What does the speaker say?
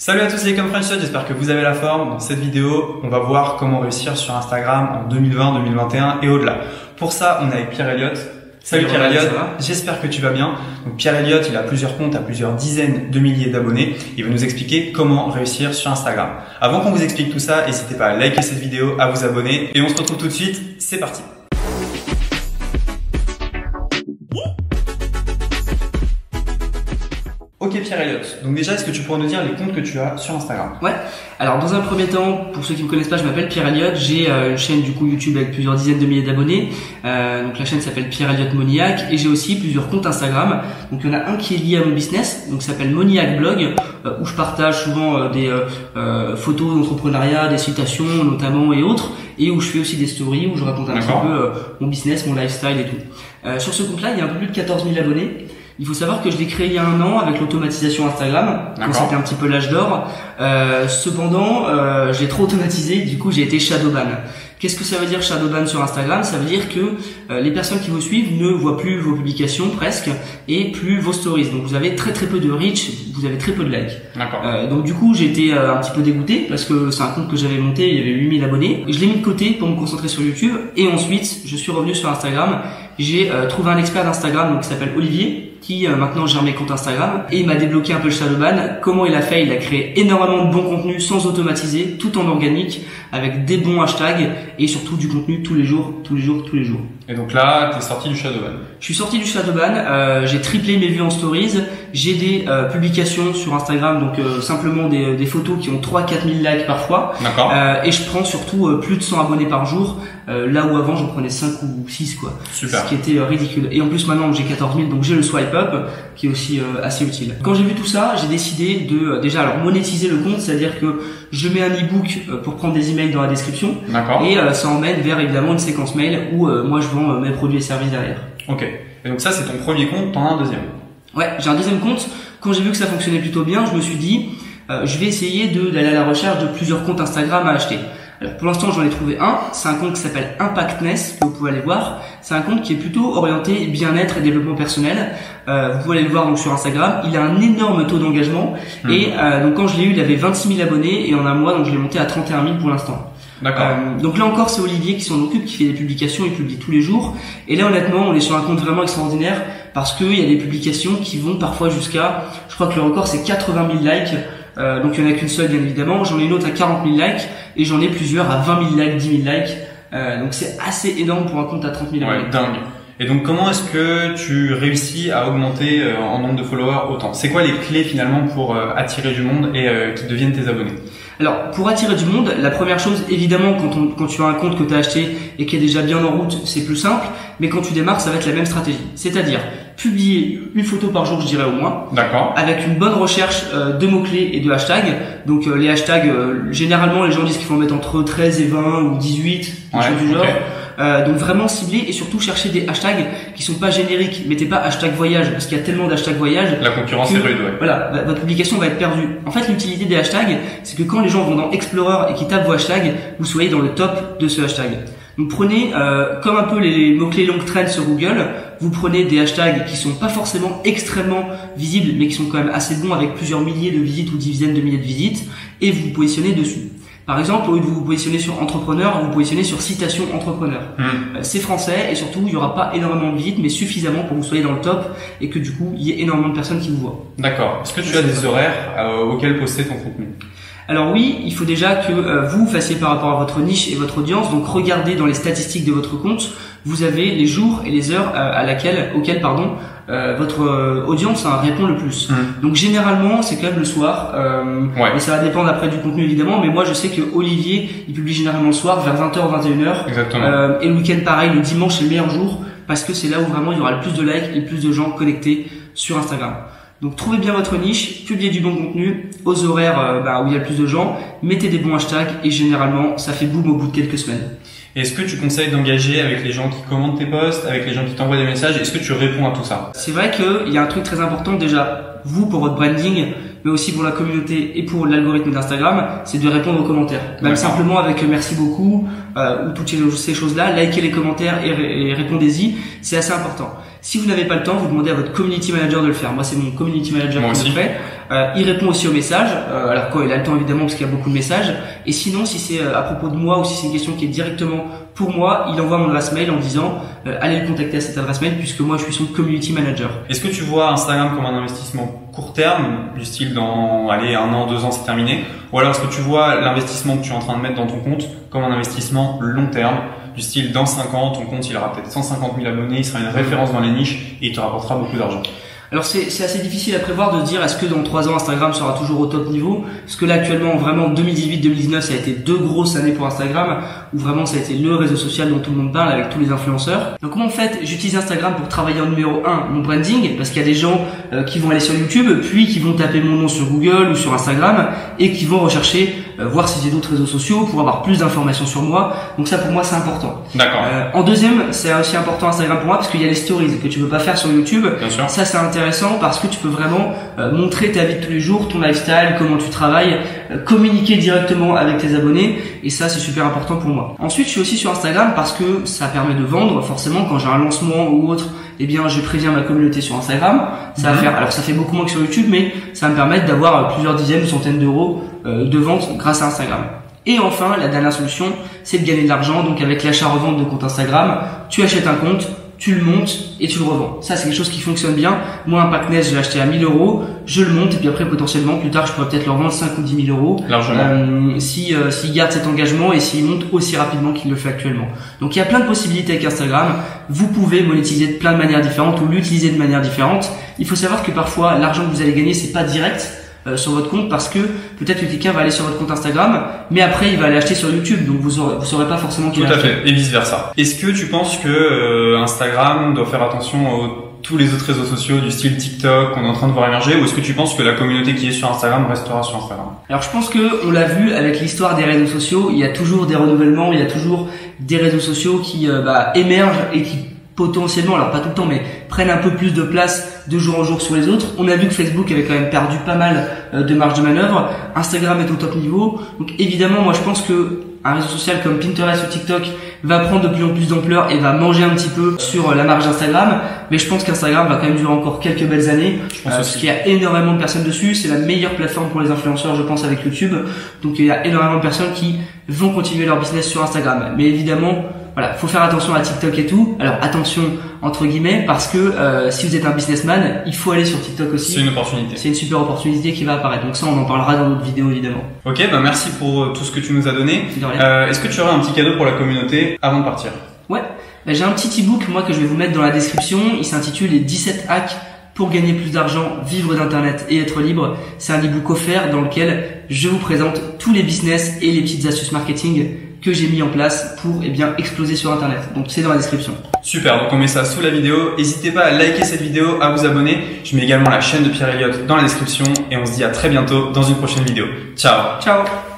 Salut à tous les comme French, j'espère que vous avez la forme. Dans cette vidéo, on va voir comment réussir sur Instagram en 2020, 2021 et au-delà. Pour ça, on est avec Pierre Elliott. Salut Pierre Elliott, j'espère que tu vas bien. Donc Pierre Elliott, il a plusieurs comptes, a plusieurs dizaines de milliers d'abonnés. Il va nous expliquer comment réussir sur Instagram. Avant qu'on vous explique tout ça, n'hésitez pas à liker cette vidéo, à vous abonner et on se retrouve tout de suite. C'est parti. Ok Pierre Elliott, donc déjà est-ce que tu pourrais nous dire les comptes que tu as sur Instagram? Ouais, alors dans un premier temps, pour ceux qui me connaissent pas, je m'appelle Pierre Elliott, j'ai une chaîne du coup YouTube avec plusieurs dizaines de milliers d'abonnés, donc la chaîne s'appelle Pierre Elliott Moniac et j'ai aussi plusieurs comptes Instagram, donc il y en a un qui est lié à mon business, donc ça s'appelle Moniac Blog, où je partage souvent des photos d'entrepreneuriat, des citations notamment et autres, et où je fais aussi des stories où je raconte un petit peu mon business, mon lifestyle et tout. Sur ce compte-là, il y a un peu plus de 14 000 abonnés. Il faut savoir que je l'ai créé il y a 1 an avec l'automatisation Instagram, donc c'était un petit peu l'âge d'or. Cependant, je l'ai trop automatisé, du coup j'ai été shadowban. Qu'est-ce que ça veut dire shadowban sur Instagram? Ça veut dire que les personnes qui vous suivent ne voient plus vos publications presque et plus vos stories. Donc vous avez très peu de reach, vous avez très peu de likes. Donc du coup j'ai été un petit peu dégoûté parce que c'est un compte que j'avais monté, il y avait 8000 abonnés. Je l'ai mis de côté pour me concentrer sur YouTube et ensuite je suis revenu sur Instagram. J'ai trouvé un expert d'Instagram donc qui s'appelle Olivier, qui maintenant gère mes comptes Instagram et il m'a débloqué un peu le shadowban. Comment il a fait? Il a créé énormément de bons contenus sans automatiser, tout en organique, avec des bons hashtags et surtout du contenu tous les jours. Et donc là, tu es sorti du shadowban. Je suis sorti du shadowban, j'ai triplé mes vues en stories, j'ai des publications sur Instagram, donc simplement des photos qui ont 3-4 000 likes parfois. Et je prends surtout plus de 100 abonnés par jour, là où avant j'en prenais 5 ou 6 quoi. Super. Ce qui était ridicule. Et en plus maintenant j'ai 14 000, donc j'ai le swipe up qui est aussi assez utile. Quand j'ai vu tout ça, j'ai décidé de déjà alors monétiser le compte, c'est-à-dire que je mets un e-book pour prendre des emails dans la description. Et ça emmène vers évidemment une séquence mail où moi je vends mes produits et services derrière. Ok. Et donc ça c'est ton premier compte, t'en as un deuxième? Ouais, j'ai un deuxième compte. Quand j'ai vu que ça fonctionnait plutôt bien, je me suis dit je vais essayer d'aller à la recherche de plusieurs comptes Instagram à acheter. Alors pour l'instant j'en ai trouvé un, c'est un compte qui s'appelle Impactness, que vous pouvez aller voir. C'est un compte qui est plutôt orienté bien-être et développement personnel. Vous pouvez aller le voir donc sur Instagram. Il a un énorme taux d'engagement et donc quand je l'ai eu il avait 26 000 abonnés et en un mois donc je l'ai monté à 31 000 pour l'instant. Donc là encore c'est Olivier qui s'en occupe, qui fait des publications, il publie tous les jours et là honnêtement on est sur un compte vraiment extraordinaire parce qu'il y a des publications qui vont parfois jusqu'à, je crois que le record c'est 80 000 likes. Donc il n'y en a qu'une seule bien évidemment, j'en ai une autre à 40 000 likes et j'en ai plusieurs à 20 000 likes, 10 000 likes, donc c'est assez énorme pour un compte à 30 000 abonnés. Ouais, dingue. Et donc comment est-ce que tu réussis à augmenter en nombre de followers autant? C'est quoi les clés finalement pour attirer du monde et qu'ils deviennent tes abonnés? Alors pour attirer du monde, la première chose évidemment quand tu as un compte que tu as acheté et qui est déjà bien en route, c'est plus simple, mais quand tu démarres ça va être la même stratégie, c'est-à-dire publier une photo par jour je dirais au moins, avec une bonne recherche de mots-clés et de hashtags. Donc les hashtags, généralement les gens disent qu'il faut en mettre entre 13 et 20 ou 18, quelque chose du genre. Donc vraiment cibler et surtout chercher des hashtags qui sont pas génériques. Mettez pas hashtag voyage parce qu'il y a tellement d'hashtags voyage. La concurrence est rude, Voilà, votre publication va être perdue. En fait, l'utilité des hashtags, c'est que quand les gens vont dans Explorer et qu'ils tapent vos hashtags, vous soyez dans le top de ce hashtag. Donc prenez comme un peu les mots-clés long trend sur Google, vous prenez des hashtags qui sont pas forcément extrêmement visibles mais qui sont quand même assez bons avec plusieurs milliers de visites ou dizaines de milliers de visites et vous vous positionnez dessus. Par exemple, au lieu de vous positionner sur entrepreneur, vous vous positionnez sur citation entrepreneur. C'est français et surtout, il n'y aura pas énormément de visites, mais suffisamment pour que vous soyez dans le top et que du coup, il y ait énormément de personnes qui vous voient. D'accord. Est-ce que tu as des horaires auxquels poster ton contenu? Alors oui, il faut déjà que vous fassiez par rapport à votre niche et votre audience. Donc regardez dans les statistiques de votre compte, vous avez les jours et les heures auxquelles votre audience répond le plus. Donc généralement c'est quand même le soir. Et ça va dépendre après du contenu évidemment, mais moi je sais que Olivier il publie généralement le soir vers 20h 21h. Exactement. Et le week-end pareil, le dimanche c'est le meilleur jour parce que c'est là où vraiment il y aura le plus de likes et le plus de gens connectés sur Instagram. Donc trouvez bien votre niche, publiez du bon contenu aux horaires où il y a le plus de gens, mettez des bons hashtags et généralement ça fait boom au bout de quelques semaines. Est-ce que tu conseilles d'engager avec les gens qui commentent tes posts, avec les gens qui t'envoient des messages? Est-ce que tu réponds à tout ça? C'est vrai qu'il y a un truc très important déjà, vous pour votre branding, mais aussi pour la communauté et pour l'algorithme d'Instagram, c'est de répondre aux commentaires. Même simplement avec merci beaucoup ou toutes ces choses-là, likez les commentaires et répondez-y, c'est assez important. Si vous n'avez pas le temps, vous demandez à votre community manager de le faire. Moi, c'est mon community manager qui le fait. Il répond aussi aux messages, alors quand il a le temps évidemment parce qu'il y a beaucoup de messages. Et sinon, si c'est à propos de moi ou si c'est une question qui est directement pour moi, il envoie mon adresse mail en disant allez le contacter à cette adresse mail puisque moi je suis son community manager. Est-ce que tu vois Instagram comme un investissement court terme, du style dans allez 1 an, 2 ans c'est terminé, ou alors est-ce que tu vois l'investissement que tu es en train de mettre dans ton compte comme un investissement long terme, du style dans 5 ans ton compte il aura peut-être 150 000 abonnés, il sera une référence dans les niches et il te rapportera beaucoup d'argent? Alors c'est assez difficile à prévoir de se dire est-ce que dans 3 ans Instagram sera toujours au top niveau, parce que là actuellement vraiment 2018-2019 ça a été 2 grosses années pour Instagram où vraiment ça a été le réseau social dont tout le monde parle avec tous les influenceurs. Donc moi en fait j'utilise Instagram pour travailler en numéro 1 mon branding, parce qu'il y a des gens qui vont aller sur YouTube puis qui vont taper mon nom sur Google ou sur Instagram et qui vont rechercher voir si j'ai d'autres réseaux sociaux pour avoir plus d'informations sur moi. Donc ça pour moi c'est important. D'accord. En deuxième, c'est aussi important Instagram pour moi parce qu'il y a les stories que tu peux pas faire sur YouTube. Bien sûr. Ça c'est intéressant parce que tu peux vraiment montrer ta vie de tous les jours, ton lifestyle, comment tu travailles, communiquer directement avec tes abonnés, et ça c'est super important pour moi. Ensuite je suis aussi sur Instagram parce que ça permet de vendre. Forcément quand j'ai un lancement ou autre, eh bien je préviens ma communauté sur Instagram. Ça va faire, alors ça fait beaucoup moins que sur YouTube, mais ça va me permettre d'avoir plusieurs dizaines, centaines d'euros de vente grâce à Instagram. Et enfin, la dernière solution, c'est de gagner de l'argent. Donc avec l'achat-revente de compte Instagram, tu achètes un compte, tu le montes et tu le revends. Ça, c'est quelque chose qui fonctionne bien. Moi, un pack Nest, je l'ai acheté à 1000 euros, je le monte et puis après, potentiellement, plus tard, je pourrais peut-être le revendre 5 ou 10 000 euros. Largement. S'il garde cet engagement et s'il monte aussi rapidement qu'il le fait actuellement. Donc, il y a plein de possibilités avec Instagram. Vous pouvez monétiser de plein de manières différentes ou l'utiliser de manière différente. Il faut savoir que parfois, l'argent que vous allez gagner, c'est pas direct sur votre compte, parce que peut-être que quelqu'un va aller sur votre compte Instagram, mais après il va aller acheter sur YouTube, donc vous saurez pas forcément qu'il a acheté. Tout à fait, et vice versa. Est-ce que tu penses que Instagram doit faire attention aux tous les autres réseaux sociaux du style TikTok qu'on est en train de voir émerger, ou est-ce que tu penses que la communauté qui est sur Instagram restera sur Instagram? Alors je pense que on l'a vu avec l'histoire des réseaux sociaux, il y a toujours des renouvellements, il y a toujours des réseaux sociaux qui émergent et qui potentiellement, alors pas tout le temps, mais prennent un peu plus de place de jour en jour sur les autres. On a vu que Facebook avait quand même perdu pas mal de marge de manœuvre. Instagram est au top niveau. Donc évidemment, moi je pense que un réseau social comme Pinterest ou TikTok va prendre de plus en plus d'ampleur et va manger un petit peu sur la marge d'Instagram. Mais je pense qu'Instagram va quand même durer encore quelques belles années. Parce qu'il y a énormément de personnes dessus. C'est la meilleure plateforme pour les influenceurs, je pense, avec YouTube. Donc il y a énormément de personnes qui vont continuer leur business sur Instagram. Mais évidemment, voilà, faut faire attention à TikTok et tout. Alors attention entre guillemets, parce que si vous êtes un businessman, il faut aller sur TikTok aussi. C'est une opportunité. C'est une super opportunité qui va apparaître. Donc ça, on en parlera dans d'autres vidéos évidemment. Ok, bah merci pour tout ce que tu nous as donné. Est-ce que tu aurais un petit cadeau pour la communauté avant de partir? Ouais, j'ai un petit e-book moi que je vais vous mettre dans la description. Il s'intitule les 17 hacks pour gagner plus d'argent, vivre d'internet et être libre. C'est un e-book offert dans lequel je vous présente tous les business et les petites astuces marketing que j'ai mis en place pour exploser sur internet. Donc c'est dans la description. Super, donc on met ça sous la vidéo. N'hésitez pas à liker cette vidéo, à vous abonner. Je mets également la chaîne de Pierre Elliott dans la description et on se dit à très bientôt dans une prochaine vidéo. Ciao. Ciao.